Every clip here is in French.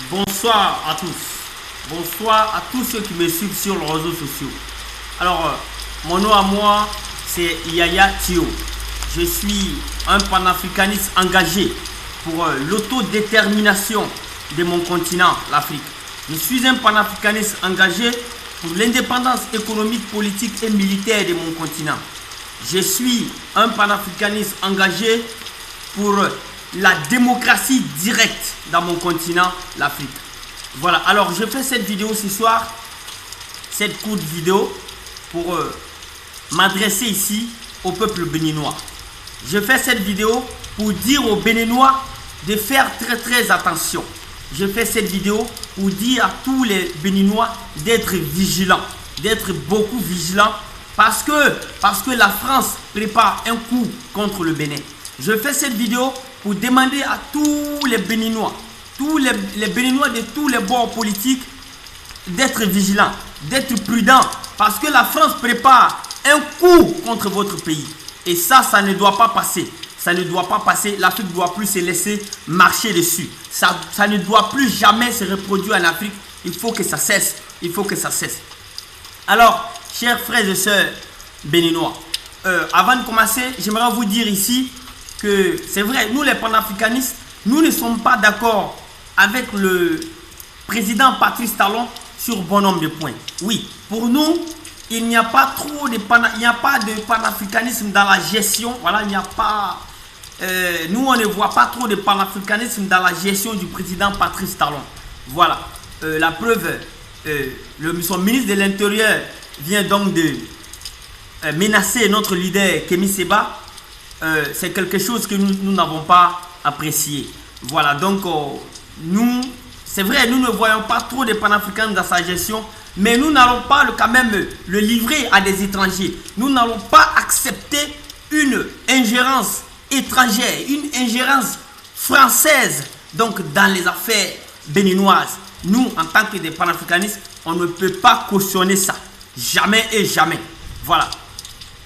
Bonsoir à tous. Bonsoir à tous ceux qui me suivent sur les réseaux sociaux. Alors, mon nom à moi, c'est Yaya Thio. Je suis un panafricaniste engagé pour l'autodétermination de mon continent, l'Afrique. Je suis un panafricaniste engagé pour l'indépendance économique, politique et militaire de mon continent. Je suis un panafricaniste engagé pour la démocratie directe dans mon continent, l'Afrique. Voilà, alors je fais cette vidéo ce soir, cette courte vidéo, pour m'adresser ici au peuple béninois. Je fais cette vidéo pour dire aux Béninois de faire très attention. Je fais cette vidéo pour dire à tous les Béninois d'être vigilants, d'être beaucoup vigilants, parce que la France prépare un coup contre le Bénin. Je fais cette vidéo pour demander à tous les Béninois, les Béninois de tous les bords politiques, d'être vigilants, d'être prudents, parce que la France prépare un coup contre votre pays. Et ça ne doit pas passer. Ça ne doit pas passer. L'Afrique ne doit plus se laisser marcher dessus. Ça ne doit plus jamais se reproduire en Afrique. Il faut que ça cesse. Il faut que ça cesse. Alors, chers frères et sœurs béninois, avant de commencer, j'aimerais vous dire ici que c'est vrai, nous les panafricanistes, nous ne sommes pas d'accord avec le président Patrice Talon sur bon nombre de points. Oui, pour nous, il n'y a pas de panafricanisme dans la gestion. Voilà, il n'y a pas... nous, on ne voit pas trop de panafricanisme dans la gestion du président Patrice Talon. Voilà, la preuve, son ministre de l'Intérieur vient donc de menacer notre leader Kémi Séba. C'est quelque chose que nous n'avons pas apprécié. Voilà, donc nous, c'est vrai, nous ne voyons pas trop de panafricains dans sa gestion, mais nous n'allons pas quand même le livrer à des étrangers. Nous n'allons pas accepter une ingérence étrangère, une ingérence française donc dans les affaires béninoises. Nous, en tant que des panafricanistes, on ne peut pas cautionner ça. Jamais et jamais. Voilà.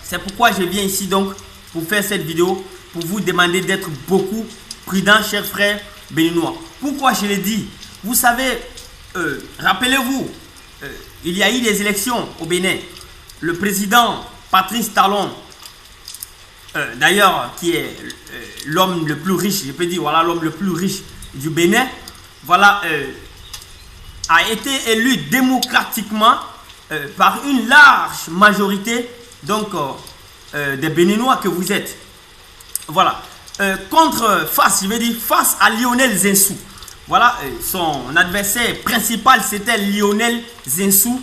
C'est pourquoi je viens ici donc pour faire cette vidéo, pour vous demander d'être beaucoup prudents, chers frères béninois. Pourquoi je l'ai dit? Vous savez, rappelez-vous, il y a eu des élections au Bénin. Le président Patrice Talon, d'ailleurs, qui est l'homme le plus riche, je peux dire, voilà, l'homme le plus riche du Bénin, voilà, a été élu démocratiquement par une large majorité, donc, des Béninois que vous êtes. Voilà. Face à Lionel Zinsou. Voilà, son adversaire principal, c'était Lionel Zinsou,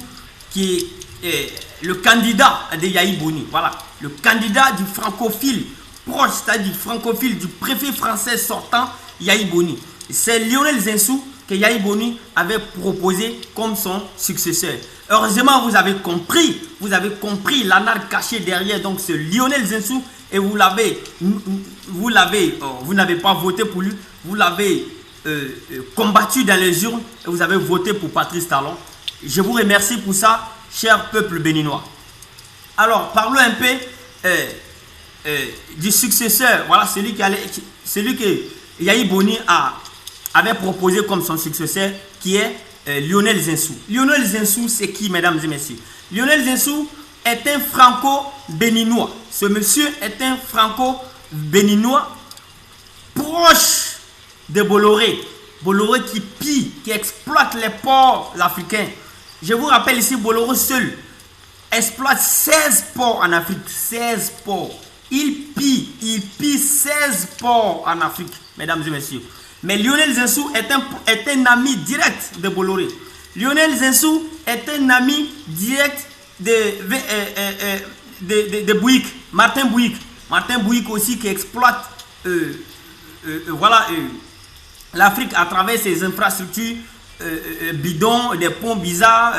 qui est le candidat de Yahi Boni. Voilà, le candidat du francophile proche, c'est-à-dire du francophile du préfet français sortant, Yahi Boni. C'est Lionel Zinsou que Yahi Boni avait proposé comme son successeur. Heureusement, vous avez compris l'anard caché derrière donc ce Lionel Zinsou, et vous n'avez pas voté pour lui, vous l'avez combattu dans les urnes et vous avez voté pour Patrice Talon. Je vous remercie pour ça, cher peuple béninois. Alors, parlons un peu du successeur, voilà, celui que Yahi Boni avait proposé comme son successeur, qui est Lionel Zinsou. Lionel Zinsou, c'est qui, mesdames et messieurs? Lionel Zinsou est un franco-béninois. Ce monsieur est un franco-béninois proche de Bolloré. Bolloré qui pille, qui exploite les ports africains. Je vous rappelle ici, Bolloré seul exploite 16 ports en Afrique. 16 ports. Il pille 16 ports en Afrique, mesdames et messieurs. Mais Lionel Zinsou est un ami direct de Bolloré. Lionel Zinsou est un ami direct de Bouygues, Martin Bouygues. Martin Bouygues aussi qui exploite voilà, l'Afrique à travers ses infrastructures bidons, des ponts bizarres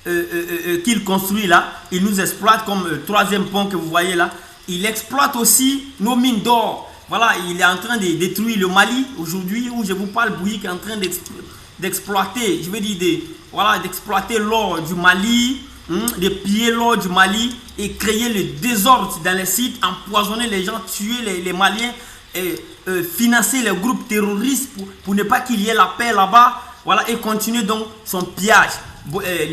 qu'il construit là. Il nous exploite comme le troisième pont que vous voyez là. Il exploite aussi nos mines d'or. Voilà, il est en train de détruire le Mali aujourd'hui, où je vous parle. Bouygues est en train d'exploiter, je veux dire, d'exploiter l'or du Mali, de piller l'or du Mali et créer le désordre dans les sites, empoisonner les gens, tuer les Maliens, et financer les groupes terroristes pour ne pas qu'il y ait la paix là-bas. Voilà, et continue donc son pillage.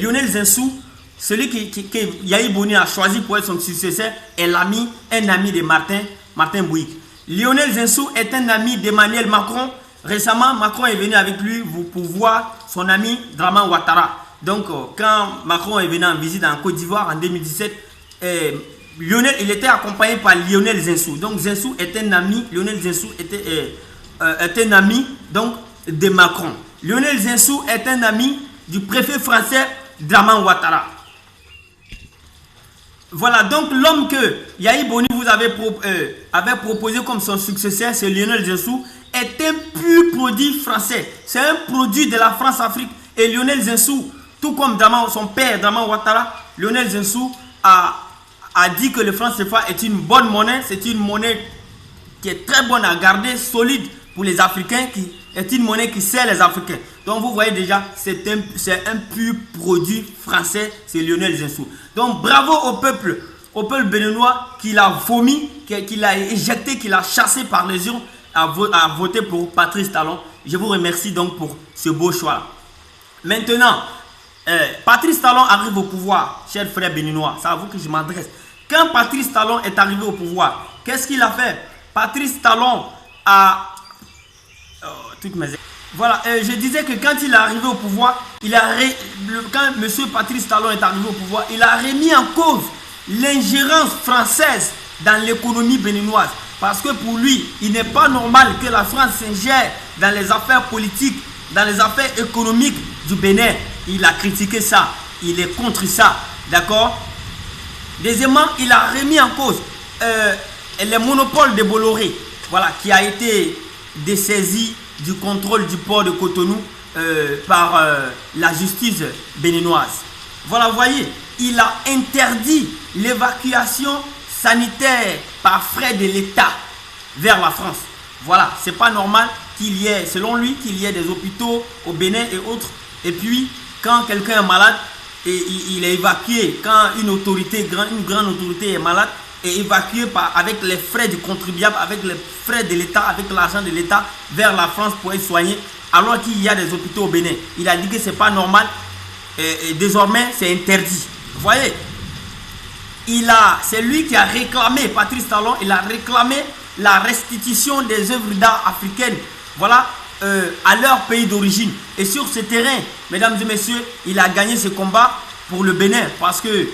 Lionel Zinsou, celui que Yahi Boni a choisi pour être son successeur, est un ami de Martin Bouygues. Lionel Zinsou est un ami d'Emmanuel Macron. Récemment, Macron est venu avec lui pour voir son ami Draman Ouattara. Donc, quand Macron est venu en visite en Côte d'Ivoire en 2017, Lionel, il était accompagné par Lionel Zinsou. Donc, Zinsou est un ami, Lionel Zinsou est un ami donc, de Macron. Lionel Zinsou est un ami du préfet français Draman Ouattara. Voilà, donc l'homme que Yahi Boni vous avait proposé comme son successeur, c'est Lionel Zinsou, est un pur produit français. C'est un produit de la France-Afrique. Et Lionel Zinsou, tout comme son père Draman Ouattara, Lionel Zinsou a dit que le franc CFA est une bonne monnaie. C'est une monnaie qui est très bonne à garder, solide pour les Africains, qui est une monnaie qui sert les Africains. Donc vous voyez déjà, c'est un pur produit français, c'est Lionel Zinsou. Donc bravo au peuple béninois qui l'a vomi, qui l'a éjecté, qui l'a chassé par les urnes à voter pour Patrice Talon. Je vous remercie donc pour ce beau choix. Maintenant, Patrice Talon arrive au pouvoir, chers frères béninois, c'est à vous que je m'adresse. Quand Patrice Talon est arrivé au pouvoir, qu'est-ce qu'il a fait? Patrice Talon a... Voilà, je disais que quand il est arrivé au pouvoir, quand M. Patrice Talon est arrivé au pouvoir, il a remis en cause l'ingérence française dans l'économie béninoise. Parce que pour lui, il n'est pas normal que la France s'ingère dans les affaires politiques, dans les affaires économiques du Bénin. Il a critiqué ça, il est contre ça, d'accord? Deuxièmement, il a remis en cause les monopoles de Bolloré, voilà, qui a été dessaisi du contrôle du port de Cotonou par la justice béninoise. Voilà, vous voyez, il a interdit l'évacuation sanitaire par frais de l'État vers la France. Voilà, c'est pas normal qu'il y ait, selon lui, qu'il y ait des hôpitaux au Bénin et autres. Et puis, quand quelqu'un est malade, et il est évacué, quand une grande autorité est malade, est évacué avec les frais du contribuable, avec les frais de l'État, avec l'argent de l'État vers la France pour être soigné, alors qu'il y a des hôpitaux au Bénin. Il a dit que ce n'est pas normal et désormais c'est interdit. Vous voyez, c'est lui qui a réclamé, Patrice Talon, il a réclamé la restitution des œuvres d'art africaines, voilà, à leur pays d'origine. Et sur ce terrain, mesdames et messieurs, il a gagné ce combat pour le Bénin parce que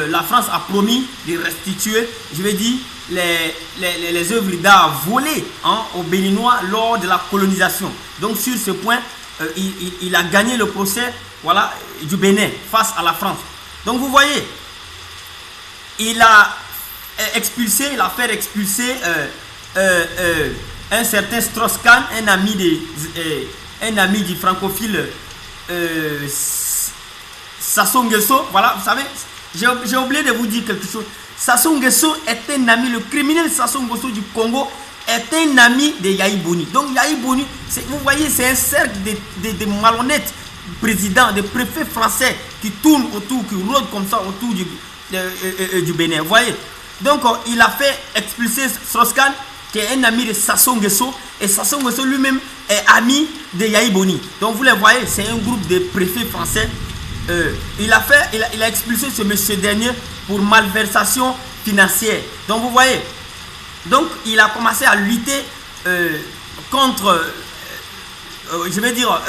la France a promis de restituer, je vais dire, les œuvres d'art volées aux Béninois lors de la colonisation. Donc sur ce point, il a gagné le procès, voilà, du Bénin face à la France. Donc vous voyez, il a fait expulser un certain Strauss-Kahn, un ami du francophile Sassou Nguesso. Voilà, vous savez, j'ai oublié de vous dire quelque chose. Sassou Nguesso est un ami, le criminel Sassou Nguesso du Congo est un ami de Yahi Boni. Donc Yahi Boni, vous voyez, c'est un cercle de malhonnêtes présidents, de préfets français qui tournent autour, qui rôdent comme ça autour du Bénin. Vous voyez. Donc il a fait expulser Strauss-Kahn, qui est un ami de Sassou Nguesso, et Sassou Nguesso lui-même est ami de Yahi Boni. Donc vous les voyez, c'est un groupe de préfets français. Il a expulsé ce monsieur dernier pour malversation financière. Donc vous voyez, donc il a commencé à lutter contre, je vais dire,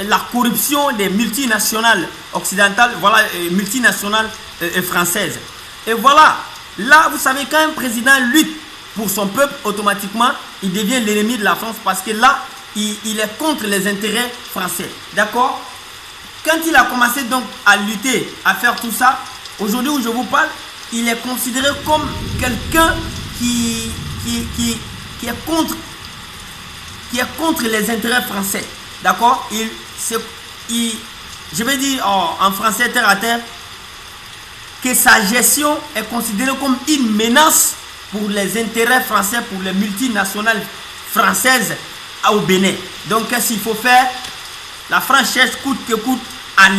la corruption des multinationales occidentales, voilà, multinationales françaises. Et voilà, là vous savez, quand un président lutte pour son peuple, automatiquement il devient l'ennemi de la France parce que là il est contre les intérêts français, d'accord? Quand il a commencé donc à lutter, à faire tout ça, aujourd'hui où je vous parle, il est considéré comme quelqu'un qui est contre les intérêts français. D'accord? Je vais dire en français terre à terre que sa gestion est considérée comme une menace pour les intérêts français, pour les multinationales françaises au Bénin. Donc qu'est-ce qu'il faut faire? La France cherche coûte que coûte à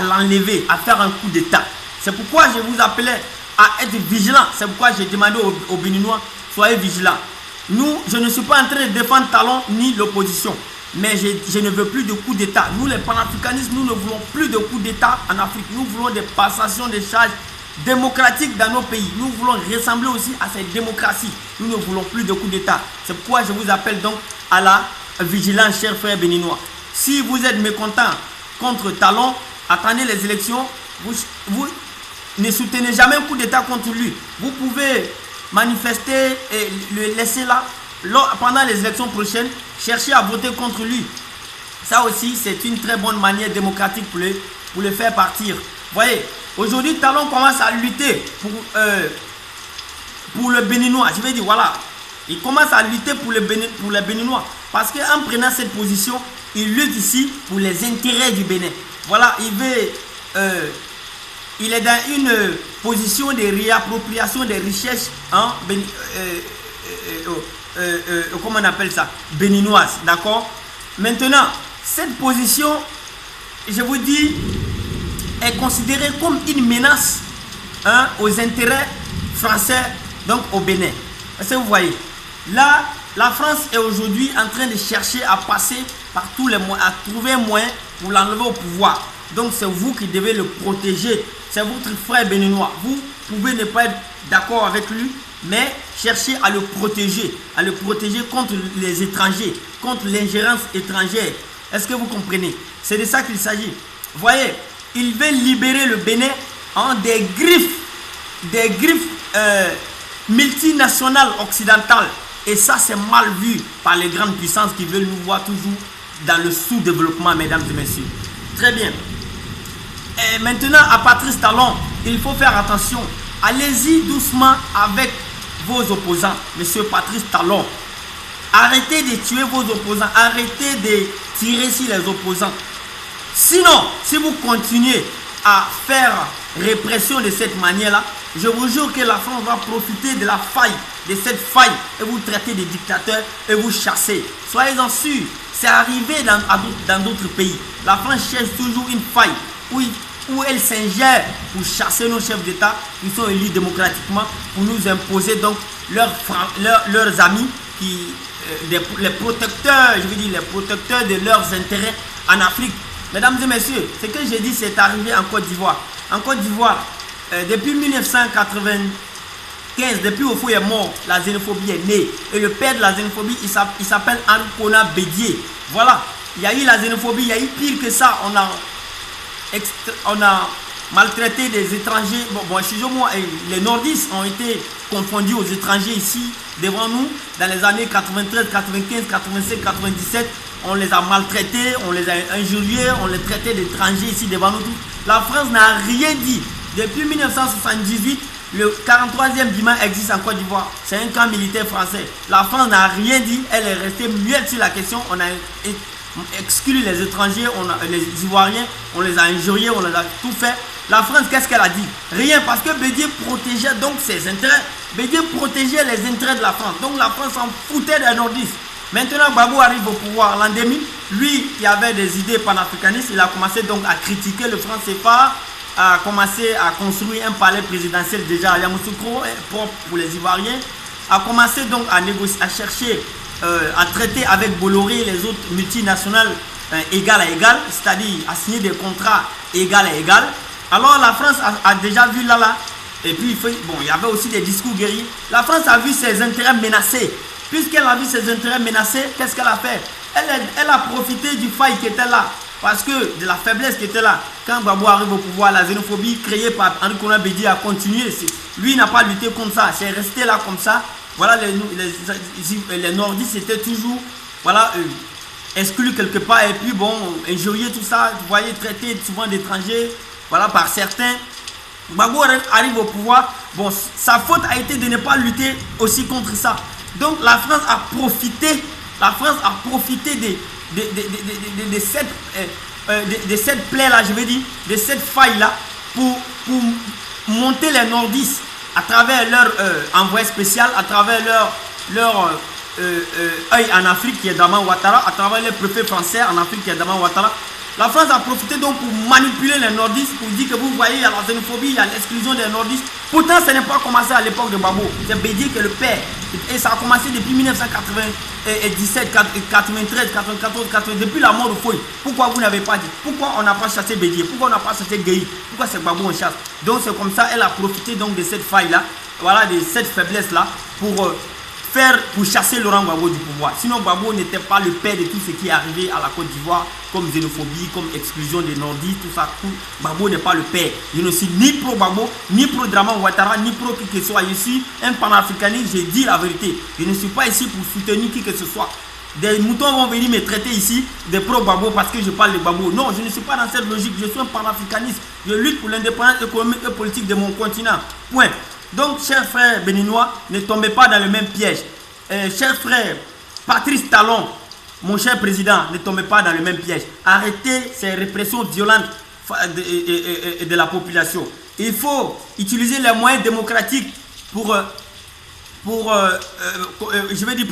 l'enlever, à faire un coup d'État. C'est pourquoi je vous appelais à être vigilant. C'est pourquoi j'ai demandé aux Béninois, soyez vigilants. Je ne suis pas en train de défendre Talon ni l'opposition. mais je ne veux plus de coup d'État. Nous, les panafricanistes, nous ne voulons plus de coup d'État en Afrique. Nous voulons des passations de charges démocratiques dans nos pays. Nous voulons ressembler aussi à cette démocratie. Nous ne voulons plus de coup d'État. C'est pourquoi je vous appelle donc à la vigilance, chers frères béninois. Si vous êtes mécontents contre Talon, attendez les élections. Vous ne soutenez jamais un coup d'État contre lui. Vous pouvez manifester et le laisser là. Pendant les élections prochaines, chercher à voter contre lui. Ça aussi, c'est une très bonne manière démocratique pour le faire partir. Vous voyez, aujourd'hui, Talon commence à lutter pour le Béninois. Je vais dire, voilà, il commence à lutter pour les Béninois. Parce qu'en prenant cette position, il lutte ici pour les intérêts du Bénin. Voilà, il est dans une position de réappropriation des richesses comment on appelle ça, béninoise, d'accord. Maintenant, cette position, je vous dis, est considérée comme une menace aux intérêts français, donc au Bénin. Est-ce que vous voyez? Là, la France est aujourd'hui en train de chercher à passer par tous les moyens, à trouver un moyen pour l'enlever au pouvoir. Donc c'est vous qui devez le protéger. C'est votre frère béninois. Vous pouvez ne pas être d'accord avec lui, mais cherchez à le protéger contre les étrangers, contre l'ingérence étrangère. Est-ce que vous comprenez? C'est de ça qu'il s'agit. Vous voyez, il veut libérer le Bénin des griffes multinationales occidentales. Et ça, c'est mal vu par les grandes puissances qui veulent nous voir toujours dans le sous-développement, mesdames et messieurs. Très bien. Et maintenant, à Patrice Talon, il faut faire attention. Allez-y doucement avec vos opposants, monsieur Patrice Talon. Arrêtez de tuer vos opposants. Arrêtez de tirer sur les opposants. Sinon, si vous continuez à faire répression de cette manière-là, je vous jure que la France va profiter de la faille, de cette faille, et vous traiter de dictateurs et vous chasser. Soyez-en sûrs, c'est arrivé dans d'autres pays. La France cherche toujours une faille où elle s'ingère pour chasser nos chefs d'État qui sont élus démocratiquement, pour nous imposer donc leurs amis, les protecteurs, je veux dire les protecteurs de leurs intérêts en Afrique. Mesdames et messieurs, ce que j'ai dit, c'est arrivé en Côte d'Ivoire. En Côte d'Ivoire, depuis 1995, depuis au fou est mort, la xénophobie est née. Et le père de la xénophobie, il s'appelle Ankona Bédié. Voilà, il y a eu la xénophobie, il y a eu pire que ça. On a maltraité des étrangers. Bon, excusez-moi, les nordistes ont été confondus aux étrangers ici, devant nous, dans les années 93, 95, 96, 97. On les a maltraités, on les a injuriés, on les traitait d'étrangers ici devant nous. La France n'a rien dit. Depuis 1978, le 43e bâtiment existe en Côte d'Ivoire. C'est un camp militaire français. La France n'a rien dit. Elle est restée muette sur la question. On a exclu les étrangers, les Ivoiriens, on les a injuriés, on les a tout fait. La France, qu'est-ce qu'elle a dit? Rien, parce que Bédié protégeait donc ses intérêts. Bédié protégeait les intérêts de la France. Donc la France s'en foutait des nordistes. Maintenant, Gbagbo arrive au pouvoir l'an 2000. Lui, qui avait des idées panafricanistes, il a commencé donc à critiquer le franc CFA, a commencé à construire un palais présidentiel déjà à Yamoussoukro, propre pour les Ivoiriens, a commencé donc à négocier, à chercher, à traiter avec Bolloré et les autres multinationales égal à égal, c'est-à-dire à signer des contrats égal à égal. Alors la France a déjà vu là, et puis il y avait aussi des discours guerriers. La France a vu ses intérêts menacés. Puisqu'elle a vu ses intérêts menacés, qu'est-ce qu'elle a fait? Elle a profité du faille qui était là. Parce que de la faiblesse qui était là. Quand Gbagbo arrive au pouvoir, la xénophobie créée par Ankona Bédié a continué. Lui n'a pas lutté contre ça. C'est resté là comme ça. Voilà, les nordistes étaient toujours exclus quelque part. Et puis bon, injuriés, tout ça. Vous voyez, traités souvent d'étrangers. Voilà, par certains. Gbagbo arrive au pouvoir. Bon, sa faute a été de ne pas lutter aussi contre ça. Donc la France a profité de cette plaie-là, je veux dire, de cette faille-là, pour monter les nordistes à travers leur envoyé spécial, à travers leur œil en Afrique qui est Daman Ouattara, à travers les préfets français en Afrique qui est Daman Ouattara. La France a profité donc pour manipuler les nordistes, pour dire que vous voyez, il y a la xénophobie, il y a l'exclusion des nordistes, Pourtant, ça n'est pas commencé à l'époque de Gbagbo. C'est Bédié qui est le père. Et ça a commencé depuis 1997, 93, 94, 80, depuis la mort de Foy. Pourquoi vous n'avez pas dit? Pourquoi on n'a pas chassé Bédié? Pourquoi on n'a pas chassé Gueye? Pourquoi c'est Gbagbo on chasse? Donc c'est comme ça, elle a profité donc de cette faille-là, voilà, de cette faiblesse-là, pour chasser Laurent Gbagbo du pouvoir. Sinon, Gbagbo n'était pas le père de tout ce qui est arrivé à la Côte d'Ivoire, comme xénophobie, comme exclusion des nordistes, tout ça. Gbagbo n'est pas le père. Je ne suis ni pro Gbagbo, ni pro Draman Ouattara, ni pro qui que ce soit. Je suis un panafricaniste, j'ai dit la vérité. Je ne suis pas ici pour soutenir qui que ce soit. Des moutons vont venir me traiter ici des pro Gbagbo parce que je parle de Gbagbo. Non, je ne suis pas dans cette logique. Je suis un panafricaniste. Je lutte pour l'indépendance économique et politique de mon continent. Point. Donc, chers frères béninois, ne tombez pas dans le même piège. Chers frères, Patrice Talon, mon cher président, ne tombez pas dans le même piège. Arrêtez ces répressions violentes de la population. Il faut utiliser les moyens démocratiques pour je vais dire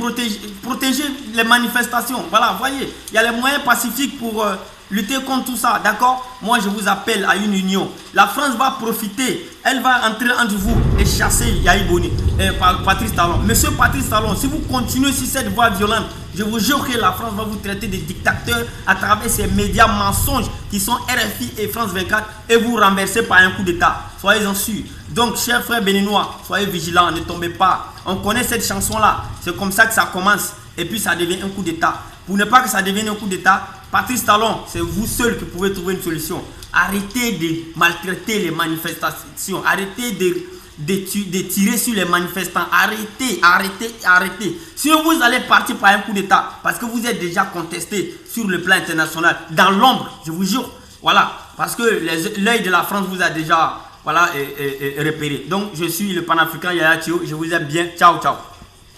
protéger les manifestations. Voilà, voyez, il y a les moyens pacifiques pour lutter contre tout ça, d'accord? Moi, je vous appelle à une union. La France va profiter, elle va entrer entre vous et chasser Yahi Boni, Patrice Talon. Monsieur Patrice Talon, si vous continuez sur cette voie violente, je vous jure que la France va vous traiter de dictateurs à travers ces médias mensonges qui sont RFI et France 24 et vous renverser par un coup d'État. Soyez-en sûrs. Donc, chers frères béninois, soyez vigilants, ne tombez pas. On connaît cette chanson-là. C'est comme ça que ça commence et puis ça devient un coup d'État. Pour ne pas que ça devienne un coup d'État, Patrice Talon, c'est vous seul qui pouvez trouver une solution. Arrêtez de maltraiter les manifestations. Arrêtez de tirer sur les manifestants. Arrêtez. Sinon, vous allez partir par un coup d'État parce que vous êtes déjà contesté sur le plan international. Dans l'ombre, je vous jure. Voilà. Parce que l'œil de la France vous a déjà repéré. Donc, je suis le panafricain Yaya Tio. Je vous aime bien. Ciao, ciao.